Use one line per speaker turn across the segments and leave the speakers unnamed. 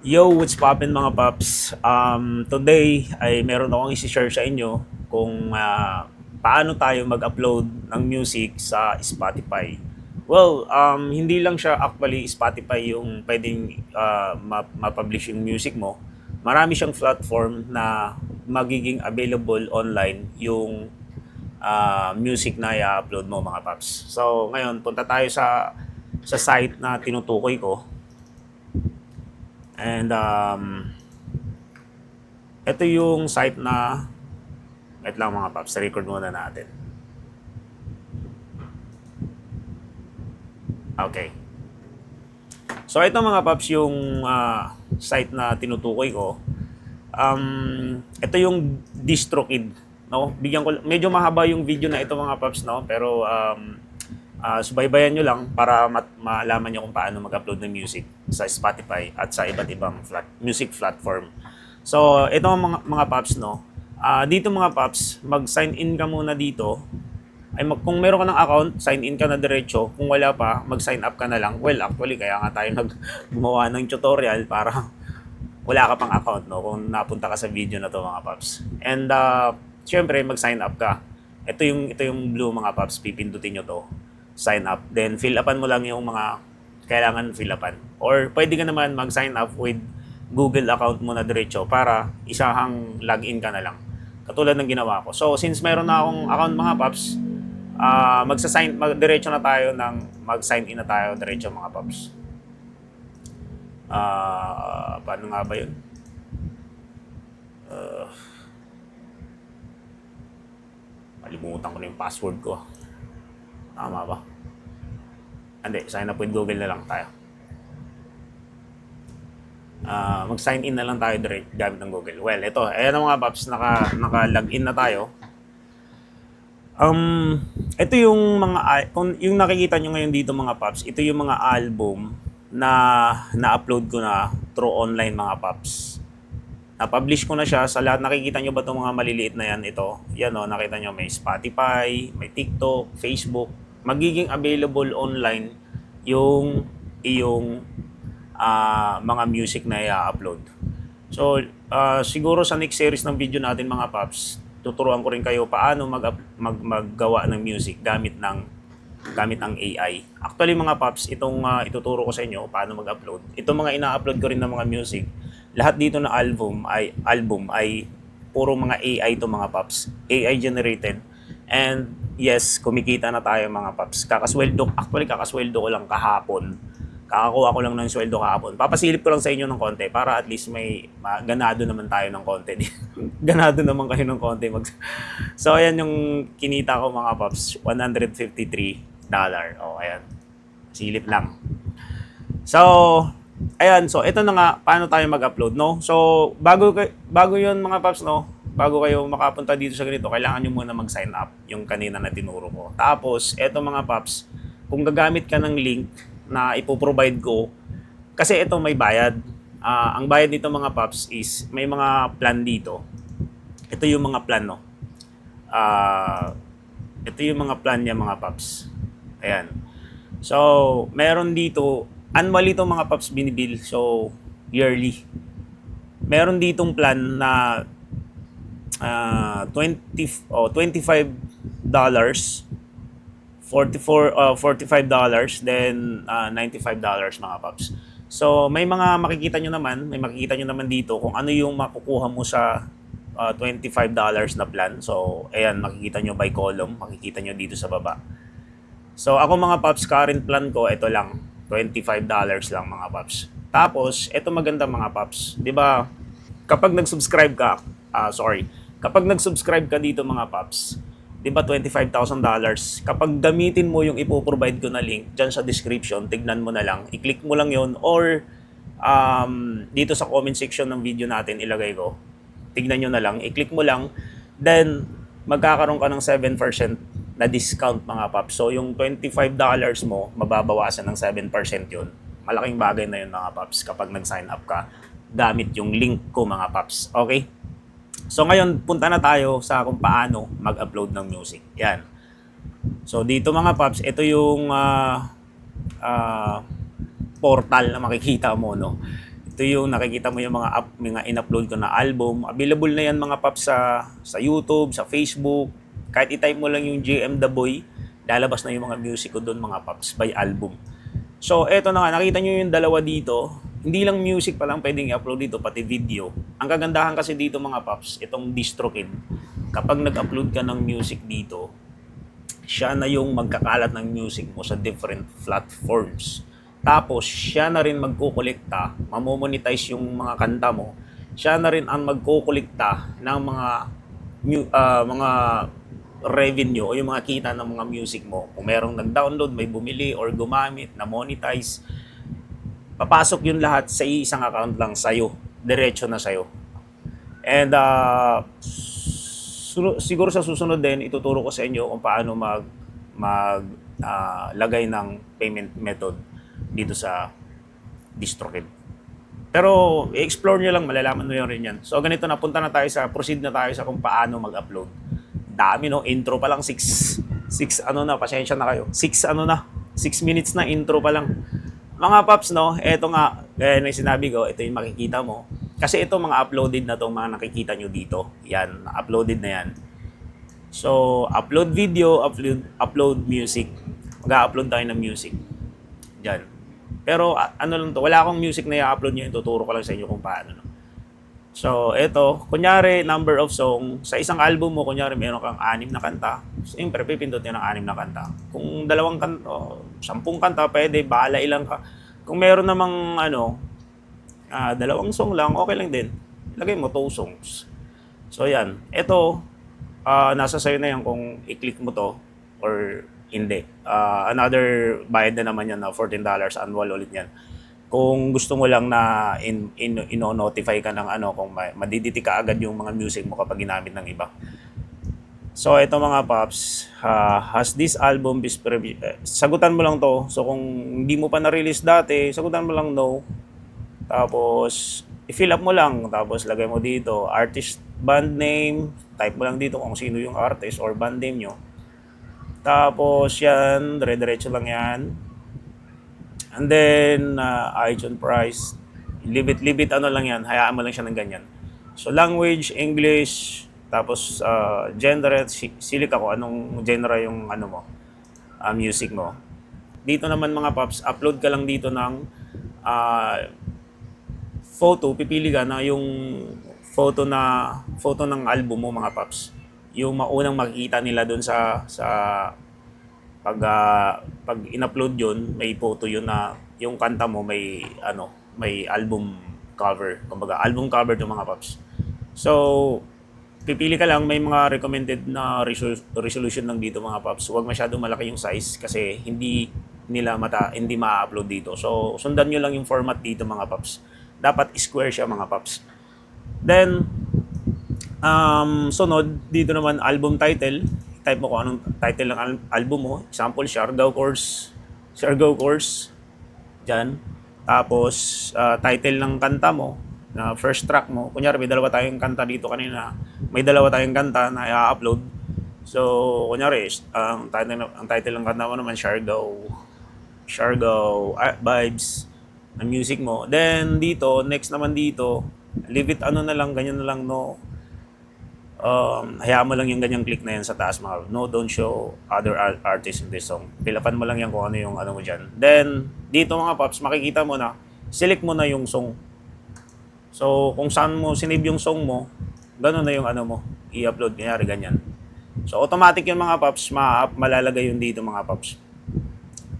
Yo, what's poppin' mga paps? Today ay meron akong isi-share sa inyo kung paano tayo mag-upload ng music sa Spotify. Well, hindi lang siya actually Spotify yung pwedeng ma-publish yung music mo. Marami siyang platform na magiging available online yung music na i-upload mo mga paps. So, ngayon, punta tayo sa site na tinutukoy ko. And ito yung site na wait lang mga paps, record muna natin. Okay. So ito mga paps yung site na tinutukoy ko. Ito yung DistroKid, no? Bigyan ko medyo mahaba yung video na ito mga paps, no? Pero subaybayan nyo lang para malaman nyo kung paano mag-upload ng music sa Spotify at sa iba't ibang music platform. So, ito mga paps, no? Dito mga paps, mag-sign in ka muna dito. Kung meron ka ng account, sign in ka na diretso. Kung wala pa, mag-sign up ka na lang. Well, actually, kaya nga tayo gumawa ng tutorial para wala ka pang account, no? Kung napunta ka sa video na to mga paps. And, syempre, mag-sign up ka. Ito yung blue mga paps, pipindutin nyo to. Sign up. Then, fill upan mo lang yung mga kailangan fill upan. Or, pwede ka naman mag-sign up with Google account mo na diretso para isahang login ka na lang. Katulad ng ginawa ko. So, since meron na akong account mga paps, diretso na tayo mag-sign in na tayo diretso mga paps. Paano nga ba yun? Malimutan ko na yung password ko. Tama ba? Hindi, sign up with Google na lang tayo. Mag-sign in na lang tayo direct gamit ng Google. Well, ito, ayan ang mga paps, naka-login na tayo. Ito yung yung nakikita nyo ngayon dito mga paps, ito yung mga album na na-upload ko na through online mga paps. Na-publish ko na siya sa lahat. Nakikita nyo ba itong mga maliliit na yan? Ito, yan o, nakita nyo may Spotify, may TikTok, Facebook. Magiging available online yung iyong mga music na i-upload. So, siguro sa next series ng video natin mga paps, tuturuan ko rin kayo paano maggawa ng music gamit ng AI. Actually mga paps, itong ituturo ko sa inyo paano mag-upload. Itong mga ina-upload ko rin ng mga music, lahat dito na album ay puro mga AI to mga paps. AI generated. And yes, kumikita na tayo mga paps. Kakasweldo ko lang kahapon. Kakakuha ko lang ng sweldo kahapon. Papasilip ko lang sa inyo ng konti para at least may ganado naman tayo ng konti. Ganado naman kayo ng konti. So, ayan yung kinita ko mga paps. $153. O, ayan. Silip lang. So, ayan. So, ito na nga. Paano tayo mag-upload, no? So, bago yun mga paps, no? Bago kayo makapunta dito sa ganito, kailangan nyo muna mag-sign up. Yung kanina na tinuro ko. Tapos, eto mga paps, kung gagamit ka ng link na ipoprovide ko, kasi ito may bayad. Ang bayad nito mga paps is may mga plan dito. Ito yung mga plan, no? Ito yung mga plan niya mga paps. Ayan. So, meron dito, annually itong mga paps binibill. So, yearly. Meron ditong plan na $25 $45, then $95 mga paps. So, may makikita nyo naman dito kung ano yung makukuha mo sa $25 na plan. So, ayan, makikita nyo by column, makikita nyo dito sa baba. So, ako mga paps, current plan ko, ito lang, $25 lang mga paps. Tapos, ito maganda mga paps, di ba? Kapag nag-subscribe ka, kapag nag-subscribe ka dito mga paps, di ba $25,000? Kapag gamitin mo yung ipoprovide ko na link dyan sa description, tignan mo na lang, i-click mo lang yon or dito sa comment section ng video natin ilagay ko. Tignan nyo na lang, i-click mo lang, then magkakaroon ka ng 7% na discount mga paps. So yung $25 mo, mababawasan ng 7% yun. Malaking bagay na yun mga paps kapag nag-sign up ka gamit yung link ko mga paps. Okay? So ngayon, punta na tayo sa kung paano mag-upload ng music. Yan. So dito mga paps, ito yung portal na makikita mo, no? Ito yung nakikita mo yung mga in-upload ko na album. Available na yan mga paps sa YouTube, sa Facebook. Kahit i-type mo lang yung JM The Boy, lalabas na yung mga music ko doon mga paps by album. So eto na nga, nakita nyo yung dalawa dito. Hindi lang music pa lang pwedeng i-upload dito, pati video. Ang kagandahan kasi dito mga paps, itong DistroKid, kapag nag-upload ka ng music dito, siya na yung magkakalat ng music mo sa different platforms. Tapos, siya na rin magkukolekta, mamomonetize yung mga kanta mo. Siya na rin ang magkukolekta ng mga revenue o yung mga kita ng mga music mo. Kung merong nag-download, may bumili or gumamit, na monetize, papasok yun lahat sa isang account lang sa'yo. Diretso na sa'yo. And siguro sa susunod din, ituturo ko sa inyo kung paano lagay ng payment method dito sa DistroKid. Pero i-explore nyo lang, malalaman nyo rin yan. So ganito na, proceed na tayo sa kung paano mag-upload. Dami no, intro pa lang 6 pasensya na kayo. 6 minutes na intro pa lang. Mga paps no, eto nga, gaya ng sinabi ko, ito yung makikita mo. Kasi ito mga uploaded na to, mga nakikita nyo dito. Yan, uploaded na yan. So, upload video, upload music. Mag-upload tayo ng music. Diyan. Pero ano lang to, wala akong music na i-upload nyo, tuturo ko lang sa inyo kung paano. No? So, eto, kunyari, number of song, sa isang album mo, kunyari, meron kang 6 na kanta. Siyempre, pipindot nyo ng 6 na kanta. Kung 2 kanta, 10 kanta, pwede, bahala ilang ka. Kung meron namang, 2 song lang, okay lang din. Lagay mo 2 songs. So, yan. Eto, nasa sayo na yan kung i-click mo to or hindi. Another bayad na naman yan na $14 annual ulit yan. Kung gusto mo lang na ino-notify ka ng kung madiditi ka agad yung mga music mo kapag ginamit ng iba. So ito mga paps, has this album sagutan mo lang to. So kung hindi mo pa na-release dati, sagutan mo lang no. Tapos i-fill up mo lang, tapos lagay mo dito artist, band name, type mo lang dito kung sino yung artist or band name nyo. Tapos yan, dire-diretso lang yan. And then, iTunes price, leave it lang yan, hayaan mo lang siya ng ganyan. So language, English, tapos genre, silik ako anong genre yung music mo. Dito naman mga paps, upload ka lang dito ng photo, pipili ka na yung photo ng album mo mga paps. Yung maunang makikita nila doon sa pag in-upload yun, may photo yun na yung kanta mo may album cover. Kumbaga album cover 'tong mga paps. So pipili ka lang, may mga recommended na resolution lang dito mga paps. Huwag masyadong malaki yung size kasi hindi ma-upload dito. So sundan niyo lang yung format dito mga paps. Dapat square siya mga paps. Then sunod, dito naman album title. Type mo kung anong title ng album mo. Example, Siargao Course. Diyan. Tapos, title ng kanta mo, na first track mo. Kunyari, may 2 tayong kanta dito kanina. May 2 tayong kanta na i-upload. So, kunyari, ang title ng kanta mo naman, Siargao Vibes, ang music mo. Then, dito, next naman dito, leave it na lang, ganyan na lang, no. Hayaan mo lang yung ganyang click na yan sa taas mga no, don't show other artists in this song. Pilapan mo lang yan kung ano yung mo dyan. Then, dito mga paps, makikita mo na, select mo na yung song. So, kung saan mo sinave yung song mo, gano'n na yung mo, i-upload, kanyari ganyan. So, automatic yung mga paps, malalagay yun dito mga paps.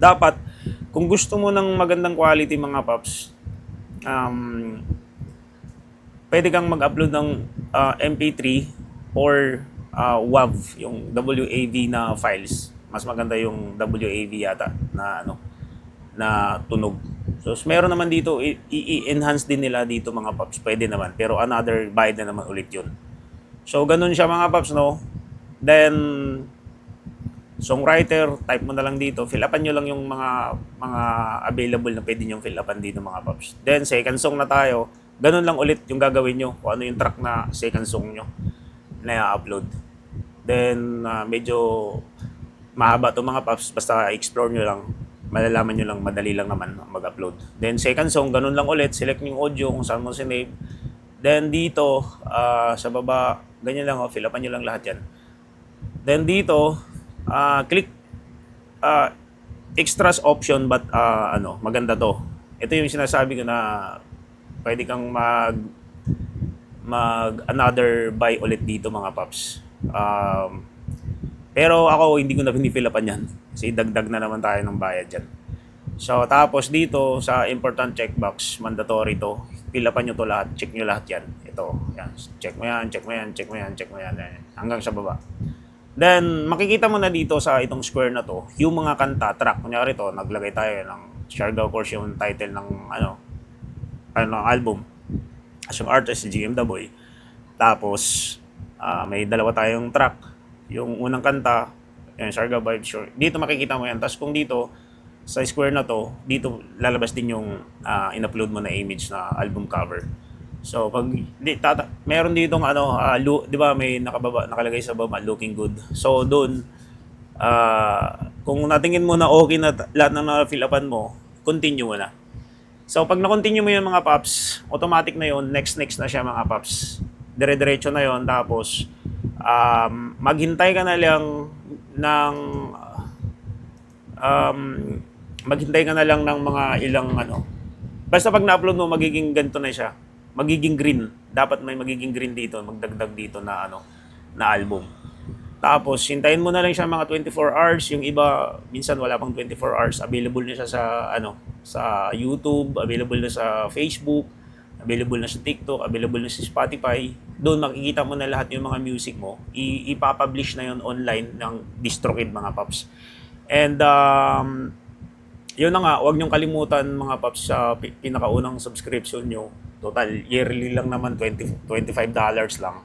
Dapat, kung gusto mo ng magandang quality mga paps, pwede kang mag-upload ng MP3 or WAV, yung WAV na files. Mas maganda yung WAV yata na tunog. So meron naman dito, i-enhance din nila dito mga paps. Pwede naman, pero another bayad na naman ulit yun. So ganun siya mga paps, no? Then songwriter, type mo na lang dito. Fill upan nyo lang yung mga available na pwede nyo fill upan dito mga paps. Then second song na tayo. Ganun lang ulit yung gagawin nyo. Kung ano yung track na second song nyo na i-upload. Then, medyo mahaba to mga paps. Basta explore nyo lang. Malalaman nyo lang, madali lang naman mag-upload. Then second song, ganun lang ulit, select yung audio kung saan mo sinave. Then dito, sa baba, ganyan lang, fill upan nyo lang lahat yan. Then dito, click extras option, but maganda to. Ito yung sinasabi ko na pwede kang mag another buy ulit dito mga paps. Pero ako hindi ko na pinifill upan yan kasi dagdag na naman tayo ng bayad dyan. So tapos dito sa important checkbox, mandatory to. Fill upan nyo to lahat, check nyo lahat yan. Ito, yan. Check mo yan, check mo yan, check mo yan, check mo yan. Hanggang sa baba. Then, makikita mo na dito sa itong square na to, yung mga kanta, track. Kunyari to, naglagay tayo ng Siargao course yung title ng album. As yung artist, si GM The Boy. Tapos, may dalawa tayong track. Yung unang kanta, yung Siargao Vibe Short. Dito makikita mo yan. Tapos kung dito, sa square na to, dito lalabas din yung in-upload mo na image na album cover. So pag meron ditong di ba may nakalagay sa baba looking good. So doon kung natingin mo na okay na lahat ng na-fill upan mo, continue mo na. So pag na-continue mo 'yung mga paps, automatic na 'yon, next na siya mga paps. Dire-diretso na 'yon, tapos maghintay ka na lang ng maghintay ka na lang ng mga ilang basta pag na-upload mo magiging ganito na siya. Magiging green. Dapat may magiging green dito, magdagdag dito na na album. Tapos hintayin mo na lang siya mga 24 hours. Yung iba minsan wala pang 24 hours. Available na siya sa sa YouTube, available na sa Facebook, available na sa TikTok, available na sa Spotify. Doon makikita mo na lahat yung mga music mo. Ipapublish na yon online ng DistroKid mga paps. And yun na nga, huwag niyong kalimutan mga paps sa pinakaunang subscription nyo. Total, yearly lang naman, $25 lang.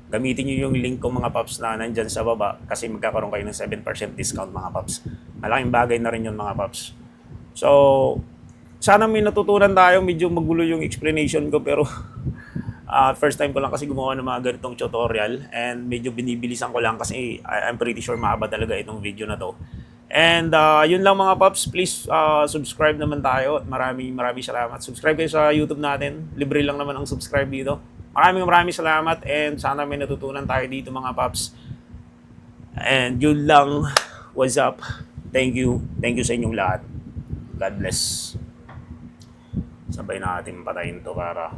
Gamitin niyo yung link ko mga paps na nandyan sa baba kasi magkakaroon kayo ng 7% discount mga paps. Malaking bagay na rin yun mga paps. So, sana may natutunan tayo. Medyo magulo yung explanation ko pero first time ko lang kasi gumawa ng mga ganitong tutorial and medyo binibilisan ko lang kasi I'm pretty sure mahaba talaga itong video na to. And yun lang mga paps, please subscribe naman tayo at maraming salamat. Subscribe kayo sa YouTube natin, libre lang naman ang subscribe dito. Maraming salamat and sana may natutunan tayo dito mga paps. And yun lang, what's up? Thank you sa inyong lahat. God bless. Sabay natin patayin to para